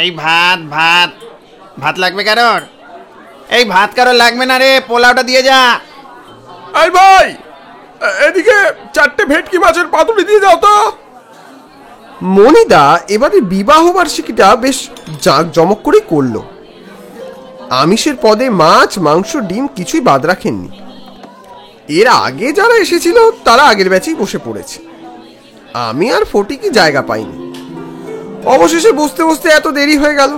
এই ভাত ভাত ভাত লাগবে কারোর? এই ভাত কারোর লাগবে না রে, পোলাওটা দিয়ে যা। এই ভাই, এদিকে 4টে ভেটকি মাছের পাতুরি দিয়ে যাও তো। মনিদা এবারে বিবাহ বার্ষিকীটা বেশ জাঁকজমক করে করলো। আমিষের পদে মাছ, মাংস, ডিম কিছুই বাদ রাখেননি। এর আগে যারা এসেছিল তারা আগের ব্যাচেই বসে পড়েছে। আমি আর ফটিকই জায়গা পাইনি। অবশেষে বসতে বসতে এত দেরি হয়ে গেল।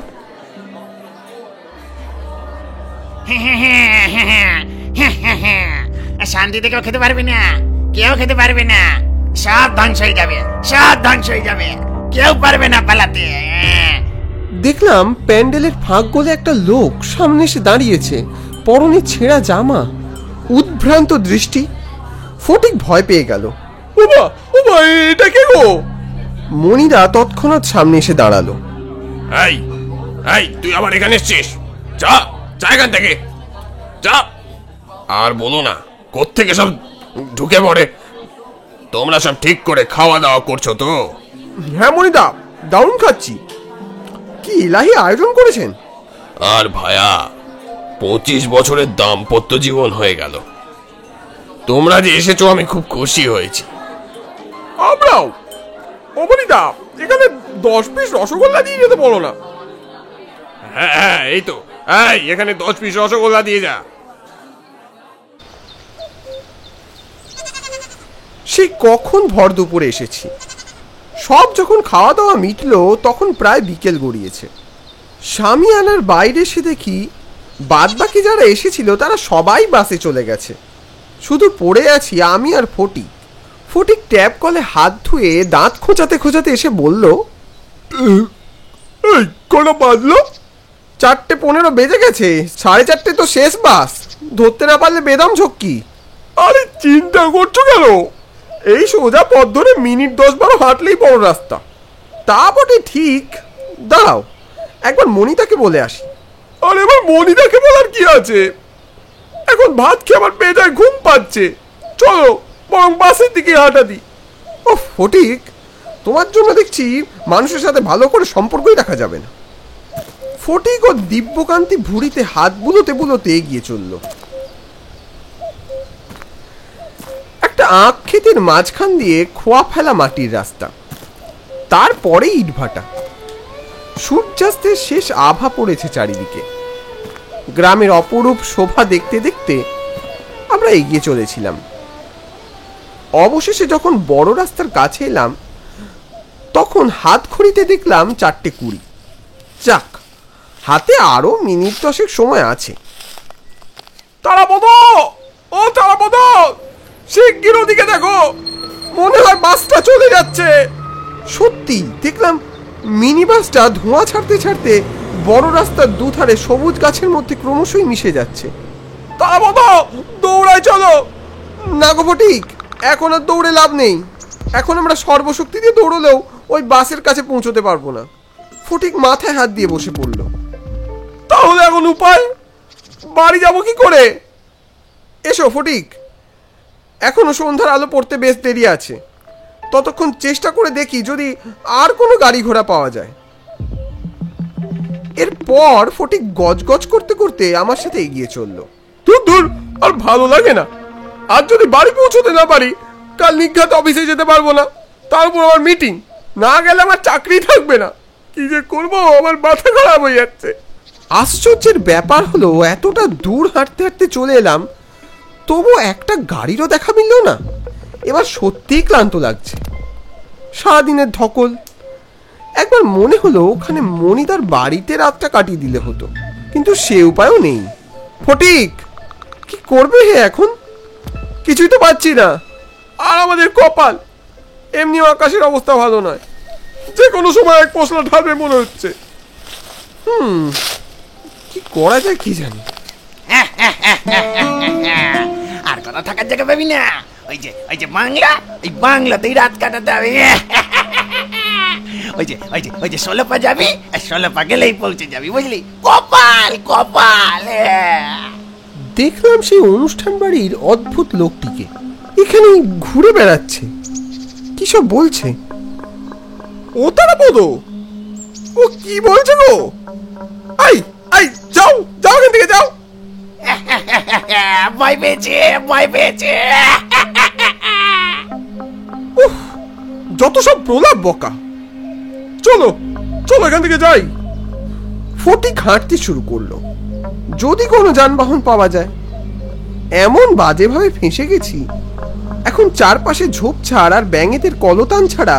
শান্তিতে কেউ খেতে পারবে না, কেউ খেতে পারবে না, সব ধ্বংস হয়ে যাবে, সব ধ্বংস হয়ে যাবে, কেউ পারবে না পালাতে। দেখলাম প্যান্ডেলের ফাঁক গলে একটা লোক সামনে এসে দাঁড়িয়েছে, পরনে ছেঁড়া জামা, উদ্ভ্রান্ত দৃষ্টি। ফটিক ভয় পেয়ে গেল। ওবা ওবা, এটা কে গো? মনিদা তৎক্ষণাৎ সামনে এসে দাঁড়ালো। এই এই, তুই আবার এখানে এসছিস? যা যা এখান থেকে, যা। আর বলো না কোত্থেকে সব ঢুকে পড়ে। তোমরা সব ঠিক করে খাওয়া দাওয়া করছো তো? হ্যাঁ মনিদা, দারুণ খাচ্ছি। কি ইলাহি আয়োজন করেছেন। আর ভায়া, 25 বছরের দাম্পত্য জীবন হয়ে গেল। তোমরা যে এসেছো আমি খুব খুশি হয়েছি। আমরাও। ও মনিদা, এখানে 10 পিস রসগোল্লা দিয়ে যেতে বলো না। হ্যাঁ হ্যাঁ, এই তো, এই এখানে 10 পিস রসগোল্লা দিয়ে যা। সেই কখন ভর দুপুরে এসেছি। সব যখন খাওয়া দাওয়া মিটলো তখন প্রায় বিকেল গড়িয়েছে। স্বামী আনার বাইরে এসে দেখি বাদ বাকি যারা এসেছিল তারা সবাই বাসে চলে গেছে। শুধু পড়ে আছি আমি আর ফটিক। ফটিক ট্যাপ কলে হাত ধুয়ে দাঁত খোঁচাতে খোঁচাতে এসে বলল, এই কটা বাজলো? 4:15 বেজে গেছে। 4:30 তো শেষ বাস, ধরতে না পারলে বেদম ঝক্কি। আরে চিন্তা করছো কেন? এই সোজা পথ ধরে মিনিট 10-12 হাঁটলেই বড় রাস্তা। তা বটে ঠিক, দাঁড়াও একবার মনিতাকে বলে আসি। আরে এবার মনিতাকে বলার কি আছে? এখন ভাত খেয়ে আমার পেটায় ঘুম পাচ্ছে। চলো বরং বাসের দিকে হাঁটা দিই। ও ফটিক, তোমার জন্য দেখছি মানুষের সাথে ভালো করে সম্পর্কই রাখা যাবে না। ফটিক ও দিব্যকান্তি ভুঁড়িতে হাত বুলোতে বুলোতে এগিয়ে চলল। একটা আখ ক্ষেতের মাঝখান দিয়ে খোয়া ফেলা মাটির রাস্তা, তারপরে ইটভাটা। সূর্যাস্তের শেষ আভা পড়েছে চারিদিকে। গ্রামের অপরূপ শোভা দেখতে দেখতে আমরা এগিয়ে চলেছিলাম। অবশেষে যখন বড় রাস্তার কাছে এলাম তখন হাত ঘড়িতে দেখলাম 4:20। যাক, হাতে আরো মিনিট 10 সময় আছে। তারাপদ, ও তারাপদ, শিগগির ওদিকে দেখো, মনে হয় বাসটা চলে যাচ্ছে। সত্যি দেখলাম মিনি বাসটা ধোঁয়া ছাড়তে ছাড়তে বড় রাস্তার দুধারে সবুজ গাছের মধ্যে ক্রমশই মিশে যাচ্ছে। তারাপদ, দৌড়ায় চলো। না গো ফটিক, এখন আর দৌড়ে লাভ নেই। এখন আমরা সর্বশক্তি দিয়ে দৌড়লেও ওই বাসের কাছে পৌঁছতে পারবো না। ফটিক মাথায় হাত দিয়ে বসে পড়ল। তাহলে এখন উপায়? বাড়ি যাব কি করে? এসো ফটিক, এখনো সন্ধ্যার আলো পড়তে বেশ দেরি আছে। ততক্ষণ চেষ্টা করে দেখি যদি আর কোনো গাড়ি ঘোড়া পাওয়া যায়। এরপর ফটিক গজগজ করতে করতে আমার সাথে এগিয়ে চলল। দূর দূর, আর ভালো লাগে না। আজ যদি বাড়ি পৌঁছতে না পারি, কাল নিঘাত অফিসে যেতে পারবো না। তারপর আমার মিটিং, না গেলে আমার চাকরি থাকবে না। কি যে করবো, আমার মাথা খারাপ হয়ে যাচ্ছে। আশ্চর্যের ব্যাপার হলো এতটা দূর হাঁটতে হাঁটতে চলে এলাম, তবু একটা গাড়িরও দেখা মিলল না। এবার সত্যিই ক্লান্ত লাগছে, সারাদিনের ধকল। একবার মনে হলো ওখানে মনিদার বাড়িতে রাতটা কাটিয়ে দিলে হতো, কিন্তু সে উপায়ও নেই। ফটিক, কি করবে হে এখন? কিছুই তো পাচ্ছি না। আর আমাদের কপাল, এমনি আকাশের অবস্থা ভালো নয়। যে কোনো সময় এক পশলা ঢালবে মনে হচ্ছে। কি করা যায় কি জানি। আর কথা থাকার জায়গা পাবি না। ওই যে বাংলা, এই বাংলাতেই রাত কাটাতে হবে। ওই যে 16পা যাবি, 16পা গেলেই পৌঁছে যাবি, বুঝলি? কপাল কপাল। দেখলাম সেই অনুষ্ঠান বাড়ির অদ্ভুত লোকটিকে এখানে ঘুরে বেড়াচ্ছে, কি সব বলছে। ও তারাপদ, ও কি বলছে গো? আই আই যাও যাও, এখান থেকে যাও। ভয় পেয়েছে, ভয় পেয়েছে। যত সব প্রলাপ বকা। চলো চলো এখান থেকে যাই। ফটিক হাঁটতে শুরু করলো, যদি কোনো যানবাহন পাওয়া যায়। এমন বাজেভাবে ফেঁসে গেছি, এখন চারপাশে ঝোপঝাড় আর ব্যাঙেদের কলতান ছাড়া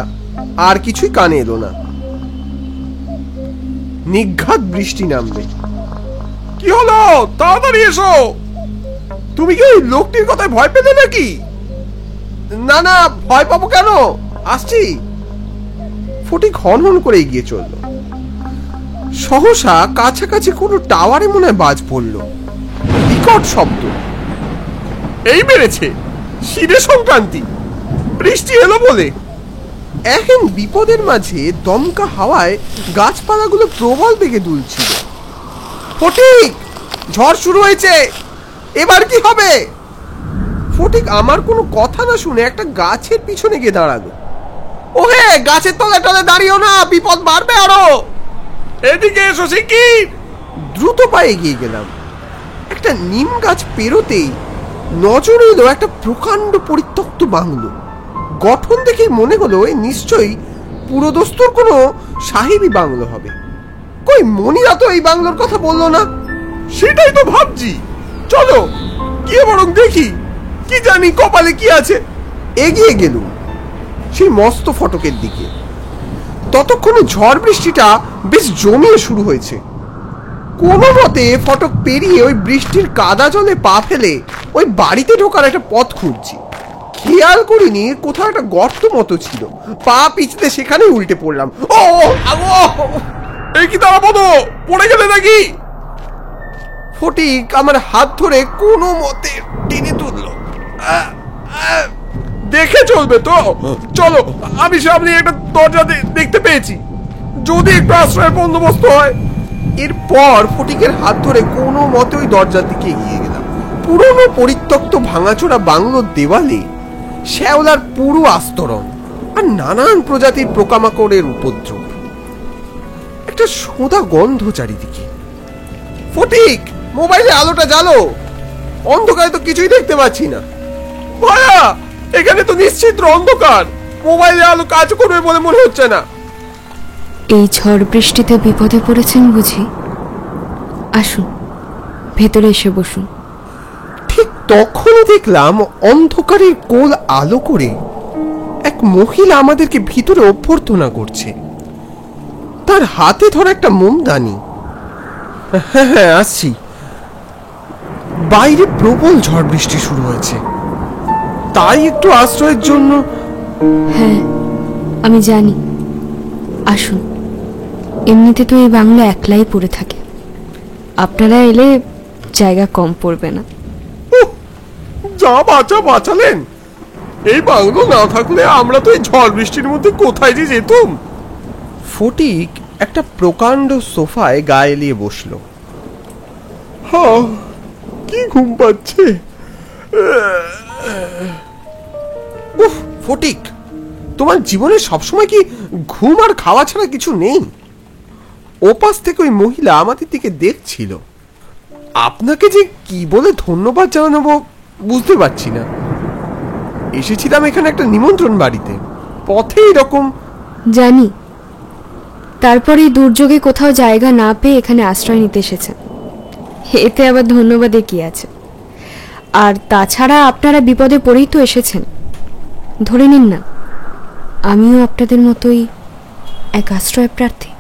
আর কিছুই কানে এলো না। নিঘাত বৃষ্টি নামবে। কি হলো? তাড়াতাড়ি এসো। তুমি কি ওই লোকটির কথায় ভয় পেলে নাকি? না না, ভয় পাবো কেন, আসছি। ফটিক হনহন করে এগিয়ে চলল। সহসা কাছাকাছি কোনো টাওয়ারে মনে হয় বাজ পড়ল। বিকট শব্দ। এই বেড়েছে শিরে সংক্রান্তি। বৃষ্টি এলো বলে। এখন বিপদের মাঝে দমকা হাওয়ায় গাছপালাগুলো প্রবল বেগে দুলছিল। ফটিক, ঝড় শুরু হয়েছে, এবার কি হবে? ফটিক আমার কোনো কথা না শুনে একটা গাছের পিছনে গিয়ে দাঁড়ালো। ওহে, গাছের তলে টলে দাঁড়িয়েও না, বিপদ বাড়বে আরো। এদিকে এসো শিগগির। দ্রুত পায়ে এগিয়ে গেলাম। একটা নিম গাছ পেরোতেই নজর এলো একটা প্রকাণ্ড পরিত্যক্ত বাংলো। গঠন দেখে মনে হলো এই নিশ্চয়ই পুরোদস্তুর কোনো সাহেবী বাংলো হবে। কই মনিরা তো এই বাংলোর কথা বললো না। সেটাই তো ভাবছি। চলো গিয়ে বরং দেখি, কি জানি কপালে কি আছে। এগিয়ে গেলুম সেই মস্ত ফটকের দিকে। ততক্ষণে ঝড় বৃষ্টিটা বেশ জমিয়ে শুরু হয়েছে। কোনো মতে ফটক পেরিয়ে ওই বৃষ্টির কাদা জলে পা ফেলে ওই বাড়িতে ঢোকার একটা পথ খুঁজছি। খেয়াল করিনি কোথাও একটা গর্ত মতো ছিল। পা পিছলে সেখানে উল্টে পড়লাম। ও এই কি তারা বলো, পড়ে গেলে নাকি? ফটিক আমার হাত ধরে কোনো মতে টেনে তুললো। দেখে চলবে তো? চলো, আমি সামনে একটা দরজা দেখতে পেয়েছি, যদি একটু আশ্রয়ের বন্দোবস্ত হয়। এরপর ফটিকের হাত ধরে কোনো মতে ওই দরজার দিকে এগিয়ে গেলাম। পুরনো পরিত্যক্ত ভাঙাচোরা বাংলোর দেওয়ালে শ্যাওলার পুরো আস্তরণ আর নানান প্রজাতির পোকামাকড়ের উপদ্রব। একটা সোঁদা গন্ধ চারিদিকে। ফটিক, মোবাইলে আলোটা জ্বালো, অন্ধকারে তো কিছুই দেখতে পাচ্ছি না। ভায়া, এখানে তো নিশ্চিত অন্ধকার, মোবাইলে আলো কাজ করবে বলে মনে হচ্ছে না। এই ঝড় বৃষ্টিতে বিপদে পড়েছেন বুঝি? আসুন, ভেতরে এসে বসুন। ঠিক তখনই দেখলাম অন্ধকারের কোল আলো করে এক মহিলা আমাদেরকে ভিতরে অভ্যর্থনা করছে। তার হাতে ধরা একটা মোমদানি। হ্যাঁ হ্যাঁ, আসছি। বাইরে প্রবল ঝড় বৃষ্টি শুরু হয়েছে, তাই একটু আশ্রয়ের জন্য। হ্যাঁ, আমি জানি। আসুন, এমনিতে তো এই বাংলা একলাই পড়ে থাকে, আপনারা এলে জায়গা কম পড়বে না। যা বাঁচালেন। এই বাংলো না থাকলে আমরা তো এই ঝড় বৃষ্টির মধ্যে কোথায় যে যেতুম। ফটিক একটা প্রকাণ্ড সোফায় গায়ে এলিয়ে বসলো। হ্যাঁ, কি ঘুম পাচ্ছে। উফ ফটিক, তোমার জীবনে সবসময় কি ঘুম আর খাওয়া ছাড়া কিছু নেই? ওপাশ থেকে ওই মহিলা আমাদের দিকে দেখছিল। আপনাকে যে কি বলে ধন্যবাদ জানাবো বুঝতে পারছি না। এসেছিলাম এখানে একটা নিমন্ত্রণ বাড়িতে, পথে এরকম। জানি, তারপরে এই দুর্যোগে কোথাও জায়গা না পেয়ে এখানে আশ্রয় নিতে এসেছেন, এতে আবার ধন্যবাদে কি আছে? আর তাছাড়া আপনারা বিপদে পড়েই তো এসেছেন। ধরে নিন না, আমিও আপনাদের মতোই এক আশ্রয় প্রার্থী।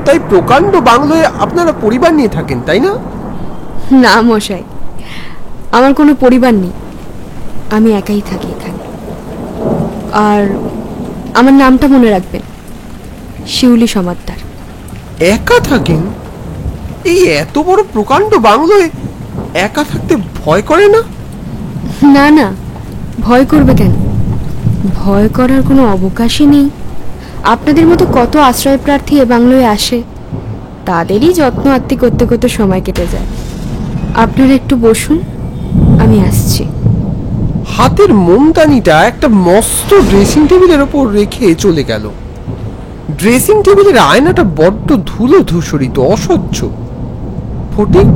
তাই প্রকাণ্ড বাংলোয় আপনারা পরিবার নিয়ে থাকেন, তাই না? না মশাই, আমার কোনো পরিবার নেই, আমি একাই থাকি এখানে। আর আমার নামটা মনে রাখবেন, শিউলি সমাদ্দার। একা থাকেন? এই এত বড় প্রকাণ্ড বাংলোয় একা থাকতে ভয় করে না? না না, ভয় করবে কেন? ভয় করার কোনো অবকাশই নেই। আপনাদের মতো কত আশ্রয় প্রার্থী এ বাংলোয় আসে, তাদেরই যত্ন আত্তি করতে করতে সময় কেটে যায়। আপনারা একটু বসুন, আমি আসছি। হাতের মোমদানিটা একটা মস্ত ড্রেসিং টেবিলের ওপর রেখে চলে গেল। ড্রেসিং টেবিলের আয়নাটা বড্ড ধুলো ধূসরিত, অসহ্য। ফটিক,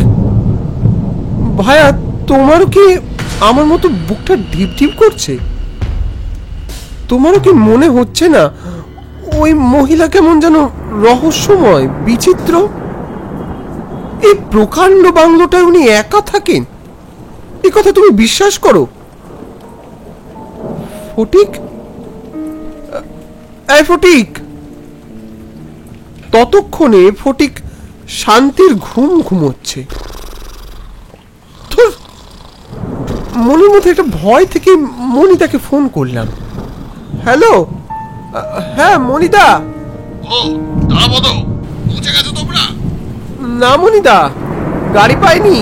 ভাইয়া, তোমারও কি আমার মতো বুকটা ঢিপ ঢিপ করছে? তোমারও কি মনে হচ্ছে না ওই মহিলা কেমন যেন রহস্যময়, বিচিত্র? এই প্রকাণ্ড বাংলোটায় উনি একা থাকেন, এ কথা তুমি বিশ্বাস করো? ফটিক, এই ফটিক। ততক্ষণে ফটিক শান্তির ঘুম ঘুমোচ্ছে। ধুর, মনের মধ্যে একটা ভয় থেকে মনিতাকে ফোন করলাম। হ্যালো, হ্যাঁ মনিতা। ও দাঁড়াবো, পৌঁছে গেছো তোমরা? না মনিতা, গাড়ি পাইনি,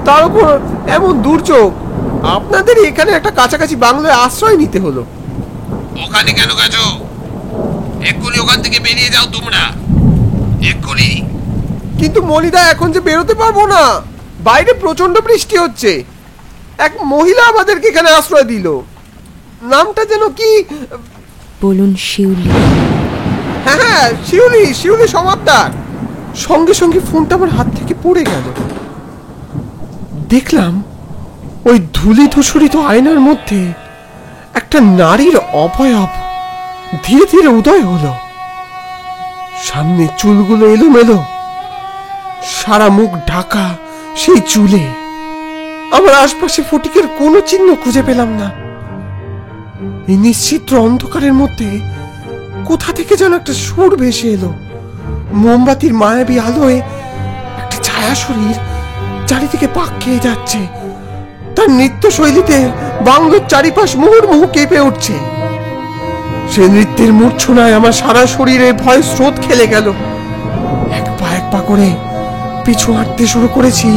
তার উপর এমন দুর্যোগ, আপনাদের এখানে একটা কাছাকাছি বাংলায় আশ্রয় নিতে হলো। ওখানে কেন গেছো? এক্ষুনি ওখান থেকে বেরিয়ে যাও তোমরা, এক্ষুনি। কিন্তু মনিদা, এখন যে বেরোতে পারবো না, বাইরে প্রচন্ড বৃষ্টি হচ্ছে। এক মহিলা আমাদেরকে এখানে আশ্রয় দিল, নামটা যেন কি? বলুন শিউলি। হ্যাঁ হ্যাঁ, শিউলি, শিউলি সমাদ্দার। সঙ্গে সঙ্গে ফোনটা আমার হাত থেকে পড়ে গেল। দেখলাম ওই ধূলি ধূসরিত আয়নার মধ্যে একটা নারীর অবয়ব ধীরে ধীরে উদয় হলো। সামনে চুলগুলো এলোমেলো, সারা মুখ ঢাকা সেই চুলে। আমার আশপাশে ফটিকের কোনো চিহ্ন খুঁজে পেলাম না। এই নিশ্চিত্র অন্ধকারের মধ্যে কোথা থেকে যেন একটা সুর ভেসে এলো। মোমবাতির মায়াবী আলোয় একটা ছায়া শরীর চারিদিকে পাক খেয়ে যাচ্ছে। তার নৃত্য শৈলীতে বাংলোর চারিপাশ মুহুর্মুহু কেঁপে উঠছে। সে নৃত্যের মূর্ছনায় আমার সারা শরীরে ভয় স্রোত খেলে গেল। এক পা করে পিছু হাঁটতে শুরু করেছি।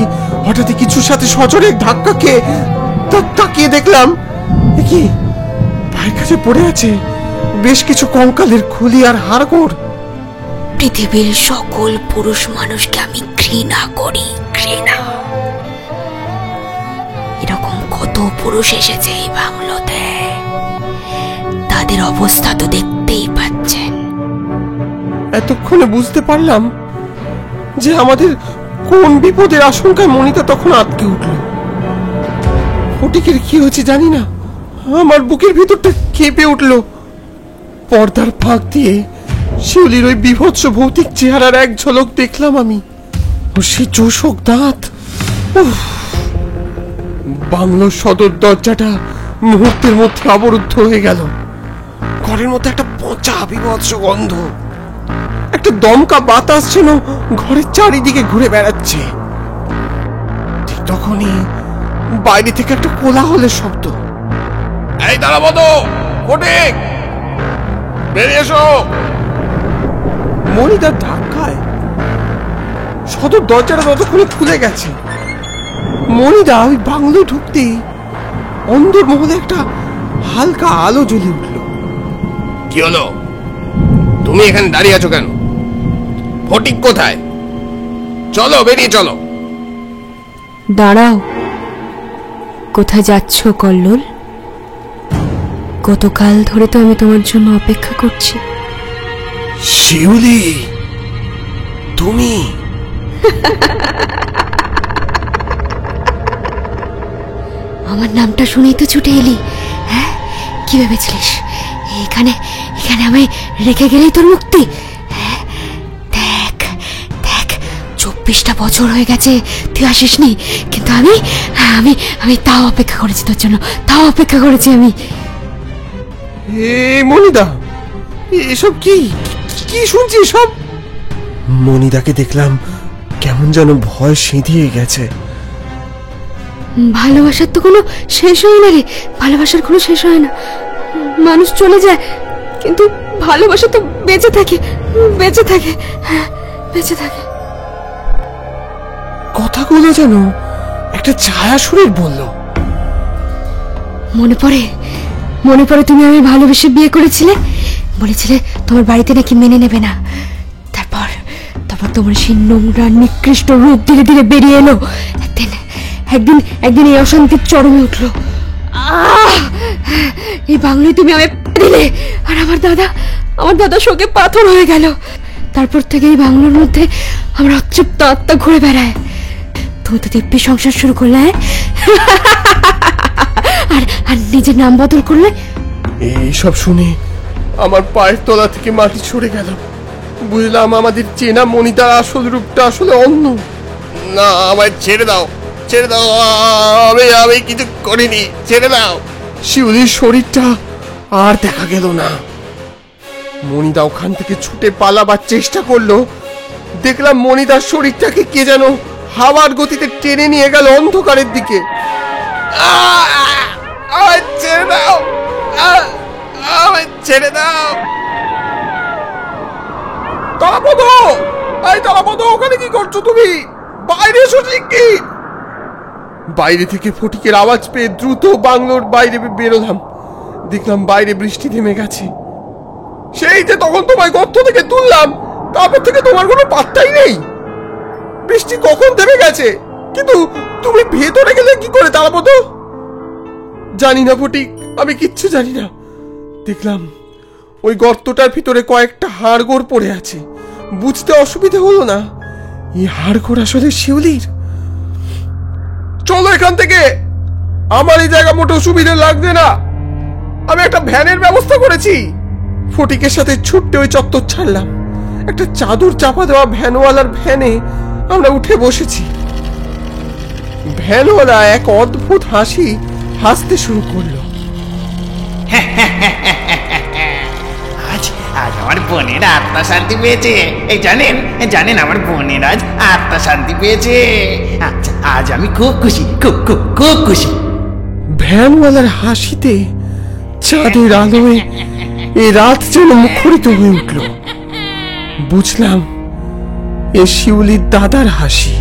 হঠাৎ কিছুর সাথে সজোরে ধাক্কা খেয়ে তাকিয়ে দেখলাম, কি পায়ের কাছে পড়ে আছে বেশ কিছু কঙ্কালের খুলি আর হাড়গোড়। পৃথিবীর সকল পুরুষ মানুষকে আমি ঘৃণা করি, ঘৃণা। এরকম কত পুরুষ এসেছে এই বাংলোতে, তাদের অবস্থা তো দেখতেই পাচ্ছেন। এতক্ষণে বুঝতে পারলাম যে আমাদের কোন বিপদের আশঙ্কায় মনিতা তখন আটকে উঠল। ফটিকের কি হয়েছে জানি না, আমার বুকের ভিতরটা কেঁপে উঠল। পর্দার ফাঁক দিয়ে শিউলির ওই বিভৎস ভৌতিক চেহারার এক ঝলক দেখলাম আমি। ও সেই চোষক দাঁত। উফ! বাংলোর সদর দরজাটা মুহূর্তের মধ্যে অবরুদ্ধ হয়ে গেল। ঘরের মধ্যে একটা পচা বিভৎস গন্ধ, একটা দমকা বাতাস যেন ঘরের চারিদিকে ঘুরে বেড়াচ্ছে। ঠিক তখনই বাইরে থেকে একটা কোলাহলের শব্দ। এই দাঁড়াবো, ফটিক বেরিয়ে এসো। মনিতার ধাক্কায় সদর দরজাটা ততক্ষণে খুলে গেছে। মনিদা ওই বাংলোয় ঢুকতেই অন্দর মহলে একটা হালকা আলো জ্বলে উঠল। কি হলো? তুমি এখানে দাঁড়িয়ে আছো কেন? ফটিক কোথায়? চলো, বেরিয়ে চলো। দাঁড়াও, কোথায় যাচ্ছ কল্লোল? গতকাল ধরে তো আমি তোমার জন্য অপেক্ষা করছি। শিউলি, তুমি? আমার নামটা শুনেই তো ছুটে এলি? হ্যাঁ, কি ভেবেছিলিস এখানে এখানে আমায় রেখে গেলেই তোর মুক্তি? হ্যাঁ, দেখ দেখ, 24টা বছর হয়ে গেছে তুই আসিসনি, কিন্তু আমি আমি আমি তাও অপেক্ষা করেছি তোর জন্য, তাও অপেক্ষা করেছি আমি। মনিদা, এসব কি কি শুনছি সব? মনিদাকে দেখলাম কেমন যেন ভয় সিঁধিয়ে গেছে। ভালোবাসার তো কোনো শেষ হয় না রে, ভালোবাসার কোনো শেষ হয় না। মানুষ চলে যায়, কিন্তু ভালোবাসা তো বেঁচে থাকে, বেঁচে থাকে, হ্যাঁ বেঁচে থাকে। কথাগুলো যেন একটা ছায়া শরীর বলল। মনে পড়ে, মনে পড়ে তুমি আমি ভালোবেসে বিয়ে করেছিলে, বলেছিলে তোমার বাড়িতে নাকি মেনে নেবে না। তারপর তারপর তোমার সেই নোংরা নিকৃষ্ট রূপ ধীরে ধীরে বেরিয়ে এলো। একদিন একদিন একদিন এই অশান্তির চরমে উঠলো। এই বাংলায় তুমি আমায় দিলে, আর আমার দাদা আমার দাদা শোকে পাথর হয়ে গেল। তারপর থেকে এই বাংলোর মধ্যে আমার অতৃপ্ত আত্মা ঘুরে বেড়ায়। তুমি তো দিব্যি সংসার শুরু করলে, আর আর নিজের নাম বদল করলে। এইসব শুনে আমার পায়ের তলা থেকে মাটি সরে গেল। বুঝলাম আমাদের চেনা মনিতার আসল রূপটা আসলে অন্য। না, আমায় ছেড়ে দাও, ছেড়ে দাও, আমি কিছু করিনি, ছেড়ে দাও। শিউলির শরীরটা আর দেখা গেল না। মনিদা ওখান থেকে ছুটে পালাবার চেষ্টা করলো। দেখলাম মনিদার শরীরটাকে কে যেন হাওয়ার গতিতে টেনে নিয়ে গেল অন্ধকারের দিকে। আমায় ছেড়ে দাও, আমায় ছেড়ে দাও। তারাপদ, এই তারাপদ, ওখানে কি করছো তুমি? বাইরে এসো শিগগির। বাইরে থেকে ফটিকের আওয়াজ পেয়ে দ্রুত বাংলোর বাইরে বেরোলাম। দেখলাম বাইরে বৃষ্টি থেমে গেছে। সেই যে তখন তোমায় গর্ত থেকে তুললাম, তারপর থেকে তোমার কোনো পাত্তাই নেই। বৃষ্টি কখন থেমে গেছে, কিন্তু তুমি ভেতরে গেলে কি করে তারাপদ? জানি না ফটিক, আমি কিচ্ছু জানি না। দেখলাম ওই গর্তটার ভিতরে কয়েকটা হাড়গোড় পড়ে আছে। বুঝতে অসুবিধা হলো না, এই হাড়গোড় আসলে শিউলির। চলো এখান থেকে, আমার এই জায়গা মোটেও সুবিধা লাগবে না। আমি একটা ভ্যানের ব্যবস্থা করেছি। ফটিকের সাথে ছুটতে ওই চত্বর ছাড়লাম। একটা চাদর চাপা দেওয়া ভ্যানওয়ালার ভ্যানে আমরা উঠে বসেছি। ভ্যানওয়ালা এক অদ্ভুত হাসি হাসতে শুরু করলো। আজ আজ আমার বোনের আত্মা শান্তি পেয়েছে। এই জানেন আমার বোনের আজ আত্মা শান্তি পেয়েছে। আচ্ছা, আজ আমি খুব খুশি, খুব খুব খুব খুশি। ভ্যানওয়ালার হাসিতে চাঁদের আলোয় এই রাত যেন মুখরিত হয়ে উঠল। বুঝলাম এ শিউলির দাদার হাসি।